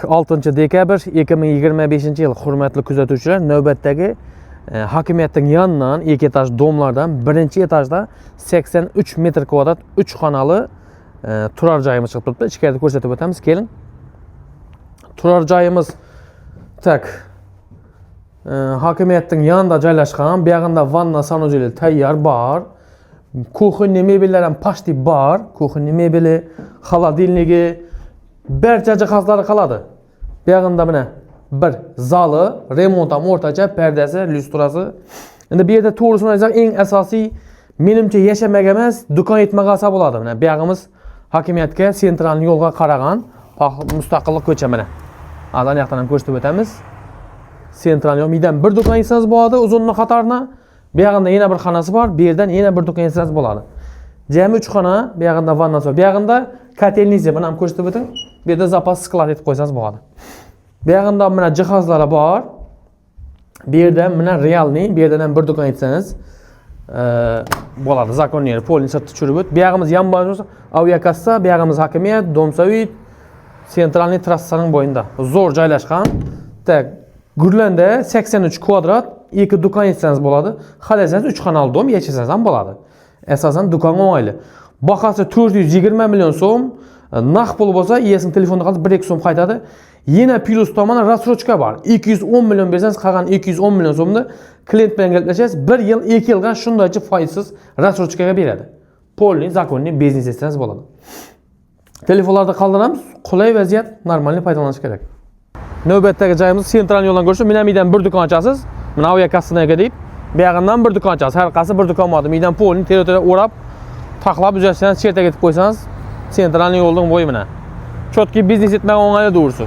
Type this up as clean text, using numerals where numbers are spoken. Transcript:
6 dekabr 2025 yil hurmatli kuzatuvchilar, navbatdagi hokimiyatning yonidan ikki etaj domlardan birinchi etajda 83 metr kvadrat 3 xonali turar joyimiz chiqib turibdi. Ichkarida ko'rsatib o'tamiz, keling. Turar joyimiz hokimiyatning yonida joylashgan. Bu yerda vanna sanuzeli tayyor bor. Kuxinni mebellar ham pashti bor. Kuxinni mebeli, xolodilnigi, barcha jihozlari qoladi. Bu yerda mana bir zali, remont ham o'rtacha, pardasi, lyustrasi. Endi bu yerda to'g'risini aytsak, eng asosiy menimcha yashamaga emas, do'kon etmag'asa bo'ladi. Mana bu yerimiz hokimiyatga sentral yo'lga qaragan mustaqillik ko'cha mana. Azan yoqdan ham ko'rsatib o'tamiz. Sentral yo'l midan bir do'kon etsangiz bo'ladi, uzunni qatorni. Bu yerda yana bir xonasi bor, bu yerdan yana bir do'kon etsangiz bo'ladi. Jami 3 xona, bu yerda vannasi bor. Bu yerda kotelniza buni ham ko'rsatib o'ting. Bu yerda zapas sklad etib qo'ysangiz bo'ladi. Bu yerda mana jihozlari bor. Bu yerda mana realniy, bu yerdan ham bir do'kon etsangiz bo'ladi. Zakonniy polni sotib tushirib o't. Bu yerimiz yonbosh aviakassa, bu yerimiz hokimiyat, Domsavit, sentralniy trassaning bo'yinda. Zo'r joylashgan. Tak, Gurlanda 83 kvadrat, ikki do'kon etsangiz bo'ladi. Xalasangiz 3 xonali dom yashasangiz ham bo'ladi. Asosan do'kon o'ng'ayli. Bahasi 420 million so'm. Naqd pul bo'lsa, egasining telefonida qolsa 1-2 so'm qaytadi. Yana plus tomoni rassrochka bor. 210 million bersangiz, qolgan 210 million so'mni klient bilan gaplashasiz. 1 yil, 2 yilga shundaycha foizsiz rassrochkaga beradi. Polni, zakonniy biznes etsangiz bo'ladi. Telefonlarda qoldiramiz. Qulay vaziyat, normal foydalanish kerak. Navbatdagi joyimiz sentral yo'ldan ko'rsa, Minamidan bir do'kon ochasiz. Mana aviakassanaga deb, bu yerdan bir do'kon ochasiz. Har qaysi bir do'kon bor. Midan polni territoriya o'rab, taqlab uzatsangiz, chetga ketib qo'ysangiz, sentral yo'ldan bo'yi mana. Chotki biznes etmay o'ng'ayli doğrusu.